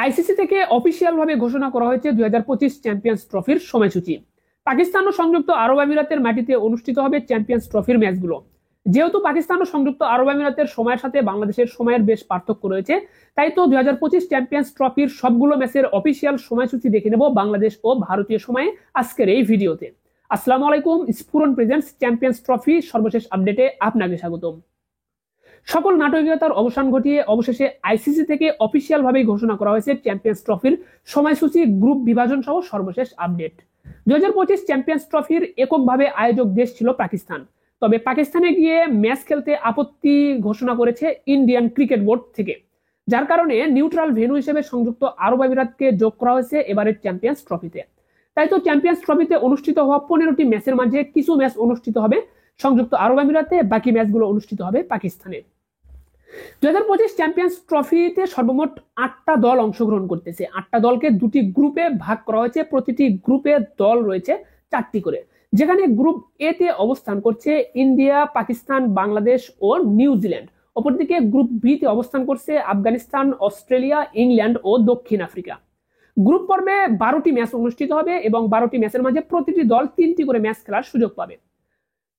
ICC থেকে official ভাবে ঘোষণা করা হয়েছে 2025 চ্যাম্পিয়ন্স ট্রফির সময়সূচি। পাকিস্তান ও সংযুক্ত আরব আমিরাতের মাটিতে অনুষ্ঠিত হবে চ্যাম্পিয়ন্স ট্রফির ম্যাচগুলো। যেহেতু পাকিস্তান ও সংযুক্ত আরব আমিরাতের সময়ের সাথে বাংলাদেশের সময়ের বেশ পার্থক্য রয়েছে, তাই তো 2025 চ্যাম্পিয়ন্স ট্রফির সবগুলো ম্যাচের অফিসিয়াল সময়সূচি দেখে নেব বাংলাদেশ ও ভারতীয় সময়ে আজকের এই ভিডিওতে। আসসালামু আলাইকুম, স্ফুরন প্রেজেন্টস চ্যাম্পিয়ন্স ট্রফি সর্বশেষ আপডেটে আপনাকে স্বাগতম। সকল নাটকীয়তার অবসান ঘটিয়ে অবশেষে আইসিসি থেকে অফিসিয়াল ভাবে ঘোষণা করা হয়েছে চ্যাম্পিয়ন্স ট্রফির সময়সূচি, গ্রুপ বিভাজন সহ সর্বশেষ আপডেট। 2025 চ্যাম্পিয়ন্স ট্রফির এককভাবে আয়োজক দেশ ছিল পাকিস্তান, তবে পাকিস্তানে গিয়ে ম্যাচ খেলতে আপত্তি ঘোষণা করেছে ইন্ডিয়ান ক্রিকেট বোর্ড থেকে, যার কারণে নিউট্রাল ভেন্যু হিসেবে সংযুক্ত আরব আমিরাতকে যোগ করা হয়েছে এবারের চ্যাম্পিয়ন্স ট্রফিতে। তাই তো চ্যাম্পিয়ন্স ট্রফিতে অনুষ্ঠিত হওয়া 15টি ম্যাচের মাঝে কিছু ম্যাচ অনুষ্ঠিত হবে সংযুক্ত আরব আমিরাতে, বাকি ম্যাচগুলো অনুষ্ঠিত হবে পাকিস্তানে। 2025 চ্যাম্পিয়ন্স ট্রফিতে সর্বমোট 8টা দল অংশগ্রহণ করতেছে। 8টা দলকে দুটি গ্রুপে ভাগ করা হয়েছে, প্রতিটি গ্রুপে দল রয়েছে 4টি করে, যেখানে গ্রুপ এ তে অবস্থান করছে ইন্ডিয়া, পাকিস্তান, বাংলাদেশ ও নিউজিল্যান্ড। অপরদিকে গ্রুপ বি তে অবস্থান করছে আফগানিস্তান, অস্ট্রেলিয়া, ইংল্যান্ড ও দক্ষিণ আফ্রিকা। গ্রুপ পর্বে 12টি ম্যাচ অনুষ্ঠিত হবে এবং 12টি ম্যাচের মাঝে প্রতিটি দল 3টি করে ম্যাচ খেলার সুযোগ পাবে।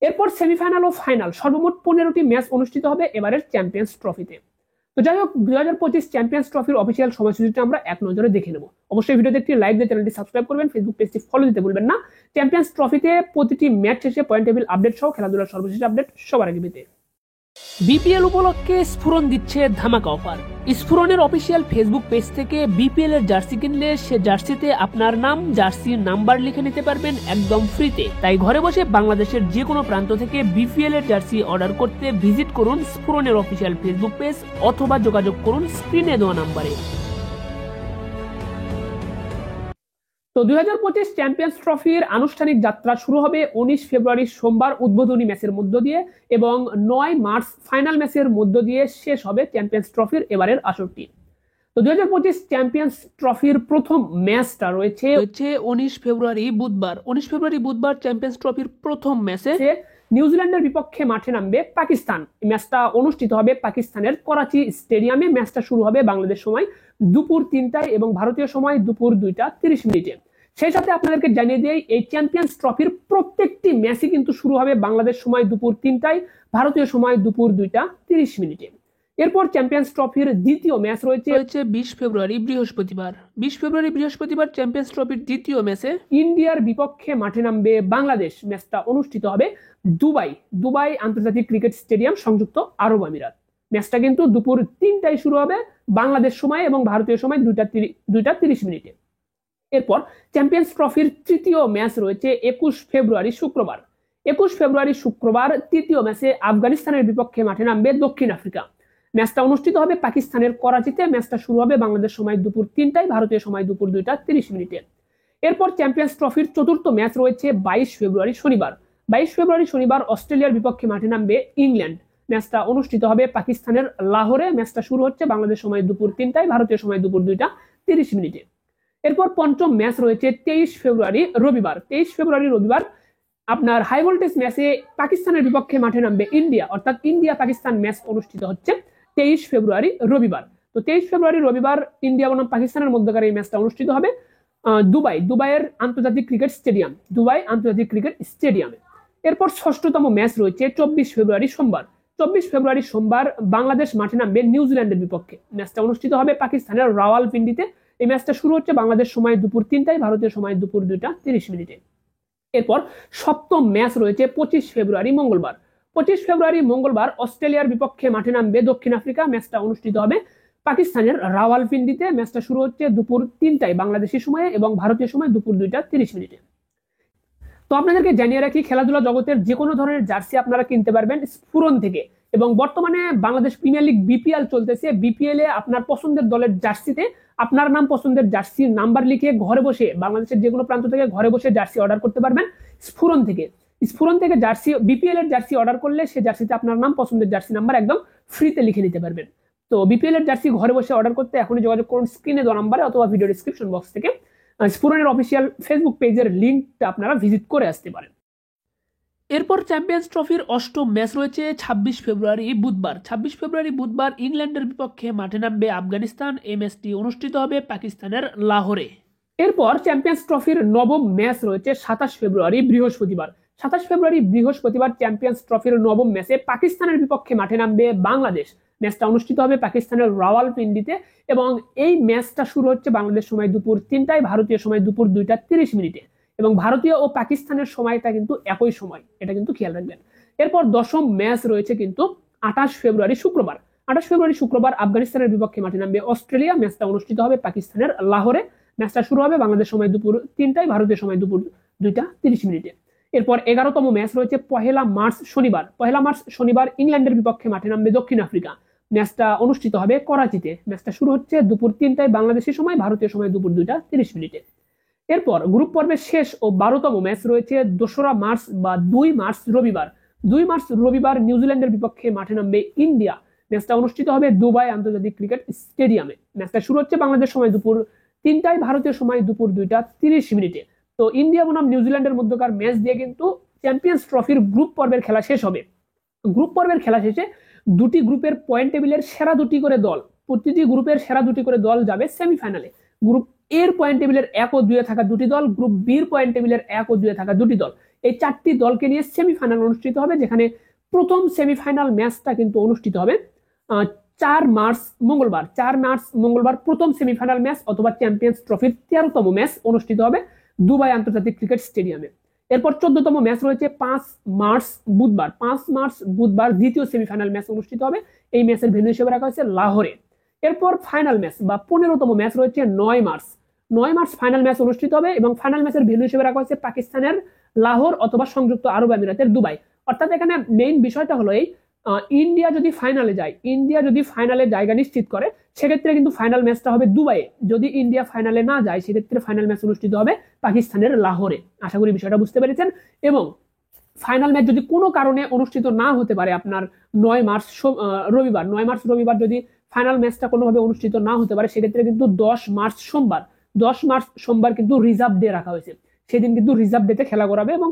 এরপর সেমিফাইনাল ও ফাইনাল সর্বমোট 15টি ম্যাচ অনুষ্ঠিত হবে এবারের চ্যাম্পিয়ন্স ট্রফিতে। তো যাই হোক, 2025 চ্যাম্পিয়ন্স ট্রফির অফিসিয়াল সময়সূচিটা আমরা এক নজরে দেখে নেব। অবশ্যই ভিডিওতে একটি লাইক দিয়ে চ্যানেলটি সাবস্ক্রাইব করবেন, ফেসবুক পেজটি ফলো দিতে ভুলবেন না। চ্যাম্পিয়ন্স ট্রফিতে প্রতিটি ম্যাচ শেষে পয়েন্ট টেবিল আপডেট সহ খেলাধুলার সর্বশেষ আপডেট সবার আগে পেতে বিপিএল উপলক্ষে স্ফুরন দিচ্ছে ধামাকা অফার। স্ফুরনের অফিসিয়াল ফেসবুক পেজ থেকে বিপিএল এর জার্সি কিনলে সে জার্সিতে আপনার নাম, জার্সির নাম্বার লিখে নিতে পারবেন একদম ফ্রিতে। তাই ঘরে বসে বাংলাদেশের যে কোনো প্রান্ত থেকে বিপিএল এর জার্সি অর্ডার করতে ভিজিট করুন স্ফুরনের অফিসিয়াল ফেসবুক পেজ অথবা যোগাযোগ করুন স্ক্রিনে দেওয়া নাম্বারে। তো 2025 চ্যাম্পিয়ন্স ট্রফির আনুষ্ঠানিক যাত্রা শুরু হবে 19 ফেব্রুয়ারি সোমবার উদ্বোধনী ম্যাচের মধ্য দিয়ে এবং 9 মার্চ ফাইনাল ম্যাচের মধ্য দিয়ে শেষ হবে চ্যাম্পিয়ন্স ট্রফির এবারের আসরটি। তো 2025 চ্যাম্পিয়ন্স ট্রফির প্রথম ম্যাচটা রয়েছে 19 ফেব্রুয়ারি বুধবার চ্যাম্পিয়ন্স ট্রফির প্রথম ম্যাচে নিউজিল্যান্ডের বিপক্ষে মাঠে নামবে পাকিস্তান। ম্যাচটা অনুষ্ঠিত হবে পাকিস্তানের করাচি স্টেডিয়ামে। ম্যাচটা শুরু হবে বাংলাদেশ সময় দুপুর 3টায় এবং ভারতীয় সময় দুপুর 2টা 30 মিনিটে। সেই সাথে আপনাদেরকে জানিয়ে দিই, এই চ্যাম্পিয়ন্স ট্রফির প্রত্যেকটি ম্যাচই কিন্তু শুরু হবে বাংলাদেশ সময় দুপুর 3টায়, ভারতীয় সময় দুপুর 2টা 30 মিনিটে। এরপর চ্যাম্পিয়ন্স ট্রফির দ্বিতীয় ম্যাচ রয়েছে 20 ফেব্রুয়ারি বৃহস্পতিবার চ্যাম্পিয়ন্স ট্রফির দ্বিতীয় ম্যাচে ইন্ডিয়ার বিপক্ষে মাঠে নামবে বাংলাদেশ। ম্যাচটা অনুষ্ঠিত হবে দুবাই আন্তর্জাতিক ক্রিকেট স্টেডিয়াম, সংযুক্ত আরব আমিরাত। ম্যাচটা কিন্তু দুপুর 3টায় শুরু হবে বাংলাদেশ সময় এবং ভারতীয় সময় 2টা 30 মিনিটে। এরপর চ্যাম্পিয়ন্স ট্রফির তৃতীয় ম্যাচ রয়েছে 21 ফেব্রুয়ারি শুক্রবার তৃতীয় ম্যাচে আফগানিস্তানের বিপক্ষে মাঠে নামবে দক্ষিণ আফ্রিকা। ম্যাচটা অনুষ্ঠিত হবে পাকিস্তানের করাচিতে। ম্যাচটা শুরু হবে বাংলাদেশ সময় দুপুর 3টায়, ভারতীয় সময় দুপুর 2টা 30 মিনিটে। এরপর চ্যাম্পিয়ন্স ট্রফির চতুর্থ ম্যাচ রয়েছে 22 ফেব্রুয়ারি শনিবার অস্ট্রেলিয়ার বিপক্ষে মাঠে নামবে ইংল্যান্ড। ম্যাচটা অনুষ্ঠিত হবে পাকিস্তানের লাহোরে। ম্যাচটা শুরু হচ্ছে বাংলাদেশ সময় দুপুর 3টায়, ভারতীয় সময় দুপুর 2টা 30 মিনিটে। এরপর পঞ্চম ম্যাচ রয়েছে 23 ফেব্রুয়ারি রবিবার আপনার হাই ভোল্টেজ ম্যাচে পাকিস্তানের বিপক্ষে মাঠে নামবে ইন্ডিয়া, অর্থাৎ ইন্ডিয়া পাকিস্তান ম্যাচ অনুষ্ঠিত হচ্ছে 23 ফেব্রুয়ারি রবিবার। তো 23 ফেব্রুয়ারি রবিবার ইন্ডিয়া বনাম পাকিস্তানের মধ্যকার এই ম্যাচটা অনুষ্ঠিত হবে দুবাইয়ের আন্তর্জাতিক ক্রিকেট স্টেডিয়ামে। এরপর ষষ্ঠতম ম্যাচ রয়েছে 24 ফেব্রুয়ারি সোমবার বাংলাদেশ মাঠে নামবে নিউজিল্যান্ডের বিপক্ষে। ম্যাচটা অনুষ্ঠিত হবে পাকিস্তানের রাওয়ালপিন্ডিতে। এই ম্যাচটা শুরু হচ্ছে বাংলাদেশ সময় দুপুর 3টায়, ভারতীয় সময় দুপুর 2টা 30 মিনিটে। এরপর সপ্তম ম্যাচ রয়েছে 25 ফেব্রুয়ারি মঙ্গলবার অস্ট্রেলিয়ার বিপক্ষে মাঠে নামবে দক্ষিণ আফ্রিকা। ম্যাচটা অনুষ্ঠিত হবে পাকিস্তানের রাওয়ালপিন্ডিতে। ম্যাচটা শুরু হচ্ছে দুপুর 3টায় বাংলাদেশি সময়ে এবং ভারতীয় সময় দুপুর 2টা 30 মিনিটে। তো আপনাদেরকে জানিয়ে রাখি, খেলাধুলা জগতের যে কোনো ধরনের জার্সি আপনারা কিনতে পারবেন স্ফুরন থেকে। এবং বর্তমানে বাংলাদেশ প্রিমিয়ার লিগ বিপিএল চলতেছে। বিপিএল এ আপনার পছন্দের দলের জার্সিতে আপনার নাম, পছন্দের জার্সির নাম্বার লিখে ঘরে বসে বাংলাদেশের যে কোনো প্রান্ত থেকে ঘরে বসে জার্সি অর্ডার করতে পারবেন স্ফুরন থেকে জার্সি, বিপিএল এর জার্সি অর্ডার করলে সে জার্সিতে আপনার নাম, পছন্দের জার্সি নাম্বার একদম ফ্রিতে লিখে নিতে পারবেন। তো বিপিএল এর জার্সি ঘরে বসে অর্ডার করতে এখনই যোগাযোগ করুন স্ক্রিনে দেওয়া নাম্বারে অথবা ভিডিও ডেসক্রিপশন বক্স থেকে স্ফুরনের অফিসিয়াল ফেসবুক পেজের লিঙ্কটা আপনারা ভিজিট করে আসতে পারেন। এরপর চ্যাম্পিয়ন্স ট্রফির অষ্টম ম্যাচ রয়েছে 26 ফেব্রুয়ারি বুধবার ইংল্যান্ডের বিপক্ষে মাঠে নামবে আফগানিস্তান। এই ম্যাচটি অনুষ্ঠিত হবে পাকিস্তানের লাহোরে। এরপর চ্যাম্পিয়ন্স ট্রফির নবম ম্যাচ রয়েছে 27 ফেব্রুয়ারি বৃহস্পতিবার চ্যাম্পিয়ন্স ট্রফির নবম ম্যাচে পাকিস্তানের বিপক্ষে মাঠে নামবে বাংলাদেশ। ম্যাচটা অনুষ্ঠিত হবে পাকিস্তানের রাওয়ালপিন্ডিতে এবং এই ম্যাচটা শুরু হচ্ছে বাংলাদেশ সময় দুপুর 3টায়, ভারতীয় সময় দুপুর 2:30 এবং ভারতীয় ও পাকিস্তানের সময়টা কিন্তু একই সময়, এটা কিন্তু খেয়াল রাখবেন। এরপর দশম ম্যাচ রয়েছে কিন্তু 28 ফেব্রুয়ারি শুক্রবার আফগানিস্তানের বিপক্ষে মাঠে নামবে অস্ট্রেলিয়া। ম্যাচটা অনুষ্ঠিত হবে পাকিস্তানের লাহোরে। ম্যাচটা শুরু হবে বাংলাদেশ সময় দুপুর 3টায়, ভারতীয় সময় দুপুর 2:30। এরপর 11তম ম্যাচ রয়েছে পহেলা মার্চ শনিবার ইংল্যান্ডের বিপক্ষে মাঠে নামবে দক্ষিণ আফ্রিকা। ম্যাচটা অনুষ্ঠিত হবে করাচিতে। ম্যাচটা শুরু হচ্ছে দুপুর 3টায় বাংলাদেশি সময়, ভারতীয় সময় দুপুর 2:30। এরপর গ্রুপ পর্বের শেষ ও 12তম ম্যাচ রয়েছে 2রা মার্চ বা 2 মার্চ রবিবার নিউজিল্যান্ডের বিপক্ষে মাঠে নামবে ইন্ডিয়া। ম্যাচটা অনুষ্ঠিত হবে দুবাই আন্তর্জাতিক ক্রিকেট স্টেডিয়ামে। ম্যাচটা শুরু হচ্ছে বাংলাদেশ সময় দুপুর 3টায়, ভারতীয় সময় দুপুর 2:30। তো ইন্ডিয়া বনাম নিউজিল্যান্ডের মধ্যকার ম্যাচ দিয়ে কিন্তু চ্যাম্পিয়ন্স ট্রফির গ্রুপ পর্বের খেলা শেষ হবে। গ্রুপ পর্বের খেলা শেষে দুটি গ্রুপের পয়েন্ট টেবিলের সেরা দুটি করে দল, প্রতিটি গ্রুপের সেরা দুটি করে দল যাবে সেমিফাইনালে। গ্রুপ এর পয়েন্ট টেবিলের 1 ও 2 থাকা দুটি দল, গ্রুপ বির পয়েন্ট টেবিলের 1 ও 2 থাকা দুটি দল, এই 4টি দলকে নিয়ে সেমিফাইনাল অনুষ্ঠিত হবে, যেখানে প্রথম সেমিফাইনাল ম্যাচটা কিন্তু অনুষ্ঠিত হবে 4 মার্চ মঙ্গলবার প্রথম সেমিফাইনাল ম্যাচ অথবা চ্যাম্পিয়ন্স ট্রফির 13তম ম্যাচ অনুষ্ঠিত হবে দুবাই আন্তর্জাতিক ক্রিকেট স্টেডিয়ামে। এরপর 14তম ম্যাচ রয়েছে 5 মার্চ বুধবার দ্বিতীয় সেমিফাইনাল ম্যাচ অনুষ্ঠিত হবে। এই ম্যাচের ভেন্যু হিসেবে রাখা হয়েছে লাহোরে। এরপর ফাইনাল ম্যাচ বা 15তম ম্যাচ রয়েছে 9 মার্চ ফাইনাল ম্যাচ অনুষ্ঠিত হবে এবং ফাইনাল ম্যাচের ভেন্যু হিসেবে রাখা হয়েছে পাকিস্তানের লাহোর অথবা সংযুক্ত আরব আমিরাতের দুবাই। অর্থাৎ এখানে মেইন বিষয়টা হলো এই, ইন্ডিয়া যদি ফাইনালে জায়গা নিশ্চিত করে সেক্ষেত্রে কিন্তু ফাইনাল ম্যাচটা হবে দুবাইয়ে। যদি ইন্ডিয়া ফাইনালে না যায় সেক্ষেত্রে ফাইনাল ম্যাচ অনুষ্ঠিত হবে পাকিস্তানের লাহোরে। আশা করি বিষয়টা বুঝতে পেরেছেন। এবং ফাইনাল ম্যাচ যদি কোনো কারণে অনুষ্ঠিত না হতে পারে আপনার 9 মার্চ রবিবার যদি ফাইনাল ম্যাচটা কোনোভাবে অনুষ্ঠিত না হতে পারে সেক্ষেত্রে কিন্তু 10 মার্চ সোমবার কিন্তু রিজার্ভ ডে রাখা হয়েছে। সেদিন কিন্তু রিজার্ভ ডেতে খেলা করাবে এবং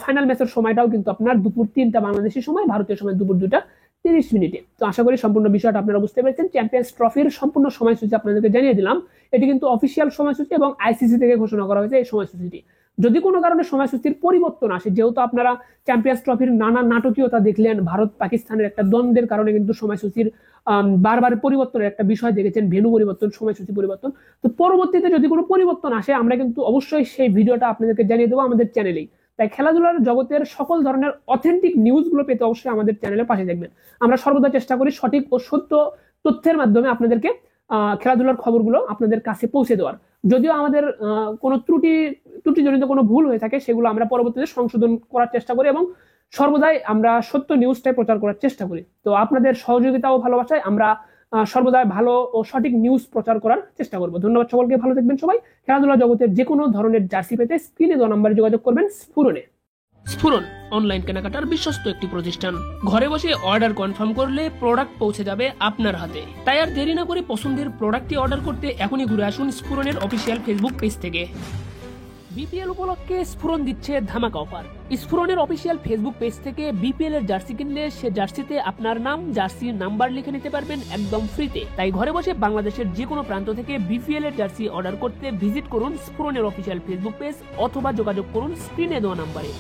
ফাইনাল ম্যাচের সময়টাও কিন্তু আপনার দুপুর 3টা বাংলাদেশি সময়, ভারতীয় সময় দুপুর 2:30। তো আশা করি সম্পূর্ণ বিষয়টা আপনারা বুঝতে পেরেছেন। চ্যাম্পিয়ন্স ট্রফির সম্পূর্ণ সময়সূচি আপনাদেরকে জানিয়ে দিলাম। এটি কিন্তু অফিসিয়াল সময়সূচি এবং আইসিসি থেকে ঘোষণা করা হয়েছে এই সময়সূচিটি। যদি কোনো কারণে সময়সূচির পরিবর্তন আসে, যেহেতু আপনারা চ্যাম্পিয়ন্স ট্রফির নানা নাটকীয়তা দেখলেন, ভারত পাকিস্তানের একটা দ্বন্দ্বের কারণে কিন্তু সময়সূচির বারবার পরিবর্তনের একটা বিষয় দেখেছেন, ভেন্যু পরিবর্তন, সময়সূচি পরিবর্তন। তো পরবর্তীতে যদি কোনো পরিবর্তন আসে আমরা কিন্তু অবশ্যই সেই ভিডিওটা আপনাদেরকে জানিয়ে দেবো আমাদের চ্যানেলেই। তাই খেলাধুলার জগতের সকল ধরনের অথেন্টিক নিউজগুলো পেতে অবশ্যই আমাদের চ্যানেলের পাশে থাকবেন। আমরা সর্বদা চেষ্টা করি সঠিক ও সত্য তথ্যের মাধ্যমে আপনাদেরকে খেলাধুলার খবরগুলো আপনাদের কাছে পৌঁছে দেওয়ার। যদিও আমাদের কোনো ত্রুটিজনিত কোনো ভুল হয়ে থাকে সেগুলো আমরা পরবর্তীতে সংশোধন করার চেষ্টা করি এবং সর্বদাই আমরা সত্য নিউজটাই প্রচার করার চেষ্টা করি। তো আপনাদের সহযোগিতা ও ভালোবাসায় আমরা সর্বদাই ভালো ও সঠিক নিউজ প্রচার করার চেষ্টা করব। ধন্যবাদ সকলকে, ভালো থাকবেন সবাই। খেলাধুলা জগতের যে কোনো ধরনের জার্সি পেতে স্ক্রিনে দেওয়া নাম্বারে যোগাযোগ করবেন স্ফুরন অনলাইন কেনাকাটার বিশ্বস্ত একটি প্রতিষ্ঠান। ঘরে বসে অর্ডার কনফার্ম করলে প্রোডাক্ট পৌঁছে যাবে আপনার হাতে। তাই আর দেরি না করে পছন্দের প্রোডাক্টটি অর্ডার করতে এখনই ঘুরে আসুন স্ফুরনের অফিসিয়াল ফেসবুক পেজ থেকে। বিপিএল উপলক্ষে স্ফুরন দিচ্ছে ধামাকা অফার। স্ফুরনের অফিসিয়াল ফেসবুক পেজ থেকে বিপিএল এর জার্সি কিনলে সে জার্সিতে আপনার নাম, জার্সির নাম্বার লিখে নিতে পারবেন একদম ফ্রিতে। তাই ঘরে বসে বাংলাদেশের যে কোনো প্রান্ত থেকে বিপিএল এর জার্সি অর্ডার করতে ভিজিট করুন স্ফুরনের অফিসিয়াল ফেসবুক পেজ অথবা যোগাযোগ করুন স্ক্রিনে দেওয়া নাম্বারে।